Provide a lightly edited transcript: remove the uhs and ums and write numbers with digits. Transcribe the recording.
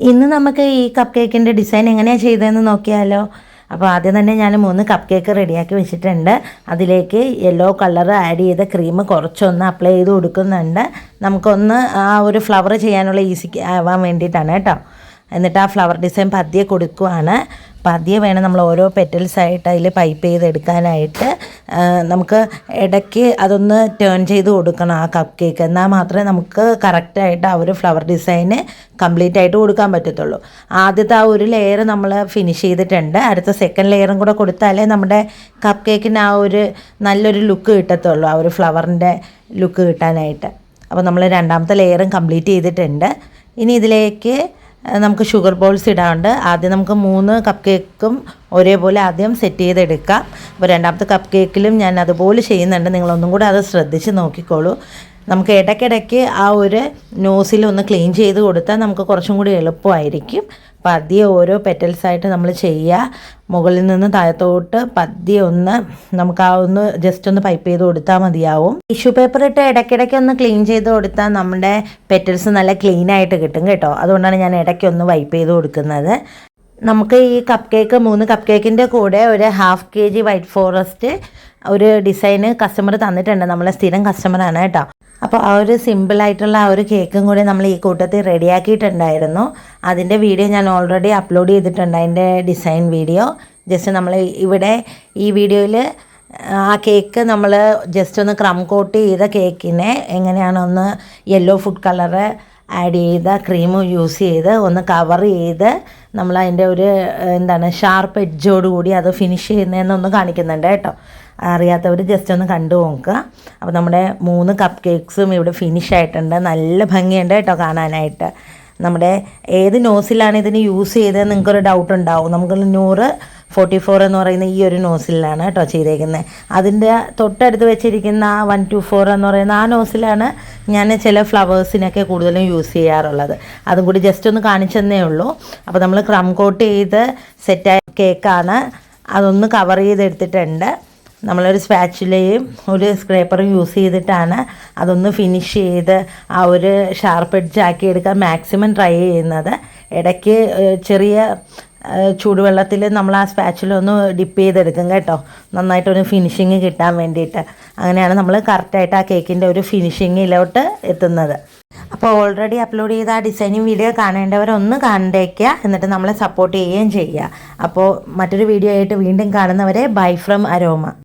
ഇന്ന് നമുക്ക് ഈ കപ്പ് കേക്കിൻ്റെ ഡിസൈൻ എങ്ങനെയാണ് ചെയ്തതെന്ന് നോക്കിയാലോ. അപ്പോൾ ആദ്യം തന്നെ ഞാൻ 3 കപ്പ് കേക്ക് റെഡിയാക്കി വെച്ചിട്ടുണ്ട്. അതിലേക്ക് യെല്ലോ കളർ ആഡ് ചെയ്ത ക്രീം കുറച്ചൊന്ന് അപ്ലൈ ചെയ്ത് കൊടുക്കുന്നുണ്ട്. നമുക്കൊന്ന് ആ ഒരു ഫ്ലവർ ചെയ്യാനുള്ള ഈസി ആവാൻ വേണ്ടിയിട്ടാണ് കേട്ടോ. എന്നിട്ട് ആ ഫ്ലവർ ഡിസൈൻ പതിയെ കൊടുക്കുകയാണ്. പതിയെ വേണം നമ്മൾ ഓരോ പെറ്റൽസായിട്ട് അതിൽ പൈപ്പ് ചെയ്തെടുക്കാനായിട്ട്. നമുക്ക് ഇടയ്ക്ക് അതൊന്ന് ടേൺ ചെയ്ത് കൊടുക്കണം ആ കപ്പ് കേക്ക്. എന്നാൽ മാത്രമേ നമുക്ക് കറക്റ്റായിട്ട് ആ ഒരു ഫ്ലവർ ഡിസൈന് കംപ്ലീറ്റ് ആയിട്ട് കൊടുക്കാൻ പറ്റത്തുള്ളൂ. ആദ്യത്തെ ആ ഒരു ലെയർ നമ്മൾ ഫിനിഷ് ചെയ്തിട്ടുണ്ട്. അടുത്ത സെക്കൻഡ് ലെയറും കൂടെ കൊടുത്താലേ നമ്മുടെ കപ്പ് കേക്കിന് ആ ഒരു നല്ലൊരു ലുക്ക് കിട്ടത്തുള്ളൂ, ആ ഒരു ഫ്ലവറിൻ്റെ ലുക്ക് കിട്ടാനായിട്ട്. അപ്പോൾ നമ്മൾ രണ്ടാമത്തെ ലെയറും കംപ്ലീറ്റ് ചെയ്തിട്ടുണ്ട്. ഇനി ഇതിലേക്ക് നമുക്ക് ഷുഗർ ബോൾസ് ഇടാറുണ്ട്. ആദ്യം നമുക്ക് 3 കപ്പ് കേക്കും ഒരേപോലെ ആദ്യം സെറ്റ് ചെയ്തെടുക്കാം. അപ്പോൾ രണ്ടാമത്തെ കപ്പ് കേക്കിലും ഞാൻ അതുപോലെ ചെയ്യുന്നുണ്ട്. നിങ്ങളൊന്നും കൂടെ അത് ശ്രദ്ധിച്ച് നോക്കിക്കോളൂ. നമുക്ക് ഇടയ്ക്കിടയ്ക്ക് ആ ഒരു നോസിലൊന്ന് ക്ലീൻ ചെയ്ത് കൊടുത്താൽ നമുക്ക് കുറച്ചും കൂടി എളുപ്പമായിരിക്കും. പതിയെ ഓരോ പെറ്റൽസായിട്ട് നമ്മൾ ചെയ്യുക. മുകളിൽ നിന്ന് താഴത്തോട്ട് പതിയെ ഒന്ന് നമുക്ക് ആ ഒന്ന് ജസ്റ്റ് ഒന്ന് പൈപ്പ് ചെയ്ത് കൊടുത്താൽ മതിയാവും. ടിഷ്യൂ പേപ്പർ ഇട്ട് ഇടയ്ക്കിടയ്ക്ക് ഒന്ന് ക്ലീൻ ചെയ്ത് കൊടുത്താൽ നമ്മുടെ പെറ്റൽസ് നല്ല ക്ലീൻ ആയിട്ട് കിട്ടും കേട്ടോ. അതുകൊണ്ടാണ് ഞാൻ ഇടയ്ക്കൊന്ന് വൈപ്പ് ചെയ്ത് കൊടുക്കുന്നത്. നമുക്ക് ഈ കപ്പ് കേക്ക് 3 കപ്പ് കേക്കിൻ്റെ കൂടെ ഒരു 1/2 kg വൈറ്റ് ഫോറസ്റ്റ് ഒരു ഡിസൈന് കസ്റ്റമർ തന്നിട്ടുണ്ട്. നമ്മളെ സ്ഥിരം കസ്റ്റമറാണ് കേട്ടോ. അപ്പോൾ ആ ഒരു സിമ്പിളായിട്ടുള്ള ആ ഒരു കേക്കും കൂടി നമ്മൾ ഈ കൂട്ടത്തിൽ റെഡിയാക്കിയിട്ടുണ്ടായിരുന്നു. അതിൻ്റെ വീഡിയോ ഞാൻ ഓൾറെഡി അപ്ലോഡ് ചെയ്തിട്ടുണ്ട്, അതിൻ്റെ ഡിസൈൻ വീഡിയോ. ജസ്റ്റ് നമ്മൾ ഇവിടെ ഈ വീഡിയോയിൽ ആ കേക്ക് നമ്മൾ ജസ്റ്റ് ഒന്ന് ക്രം കോട്ട് ചെയ്ത കേക്കിനെ എങ്ങനെയാണൊന്ന് യെല്ലോ ഫുഡ് കളറ് ആഡ് ചെയ്ത ക്രീം യൂസ് ചെയ്ത് ഒന്ന് കവർ ചെയ്ത് നമ്മൾ അതിൻ്റെ ഒരു ഷാർപ്പ് എഡ്ജോടുകൂടി അത് ഫിനിഷ് ചെയ്യുന്നതെന്നൊന്ന് കാണിക്കുന്നുണ്ട് കേട്ടോ. അറിയാത്തവർ ജസ്റ്റ് ഒന്ന് കണ്ടു നോക്കുക. അപ്പോൾ നമ്മുടെ 3 കപ്പ് കേക്ക്സും ഇവിടെ ഫിനിഷ് ആയിട്ടുണ്ട്. നല്ല ഭംഗിയുണ്ട് കേട്ടോ കാണാനായിട്ട്. നമ്മുടെ ഏത് നോസിലാണ് ഇതിന് യൂസ് ചെയ്തതെന്ന് നിങ്ങൾക്കൊരു ഡൗട്ട് ഉണ്ടാവും. നമുക്ക് 100-44 എന്ന് പറയുന്ന ഈ ഒരു നോസിലാണ് കേട്ടോ ചെയ്തേക്കുന്നത്. അതിൻ്റെ തൊട്ടടുത്ത് വെച്ചിരിക്കുന്ന 124 എന്ന് പറയുന്ന ആ നോസിലാണ് ഞാൻ ചില ഫ്ലവേഴ്സിനൊക്കെ കൂടുതലും യൂസ് ചെയ്യാറുള്ളത്. അതും കൂടി ജസ്റ്റ് ഒന്ന് കാണിച്ചെന്നേ ഉള്ളൂ. അപ്പോൾ നമ്മൾ ക്രം കോട്ട് ചെയ്ത് സെറ്റായ കേക്കാണ്. അതൊന്ന് കവർ ചെയ്തെടുത്തിട്ടുണ്ട്. നമ്മളൊരു സ്പാച്ചുലയും ഒരു സ്ക്രേപ്പറും യൂസ് ചെയ്തിട്ടാണ് അതൊന്ന് ഫിനിഷ് ചെയ്ത് ആ ഒരു ഷാർപ്പ് എഡ്ജ് ആക്കി എടുക്കാൻ മാക്സിമം ട്രൈ ചെയ്യുന്നത്. ഇടയ്ക്ക് ചെറിയ ചൂടുവെള്ളത്തിൽ നമ്മൾ ആ സ്പാച്ചുല ഒന്ന് ഡിപ്പ് ചെയ്തെടുക്കും കേട്ടോ, നന്നായിട്ടൊരു ഫിനിഷിങ് കിട്ടാൻ വേണ്ടിയിട്ട്. അങ്ങനെയാണ് നമ്മൾ കറക്റ്റായിട്ട് ആ കേക്കിൻ്റെ ഒരു ഫിനിഷിങ്ങിലോട്ട് എത്തുന്നത്. അപ്പോൾ ഓൾറെഡി അപ്ലോഡ് ചെയ്ത ആ ഡിസൈനിങ് വീഡിയോ കാണേണ്ടവരൊന്ന് കണ്ടേക്കുക, എന്നിട്ട് നമ്മളെ സപ്പോർട്ട് ചെയ്യുകയും ചെയ്യുക. അപ്പോൾ മറ്റൊരു വീഡിയോ ആയിട്ട് വീണ്ടും കാണുന്നവരെ ബൈ ഫ്രം അരോമ.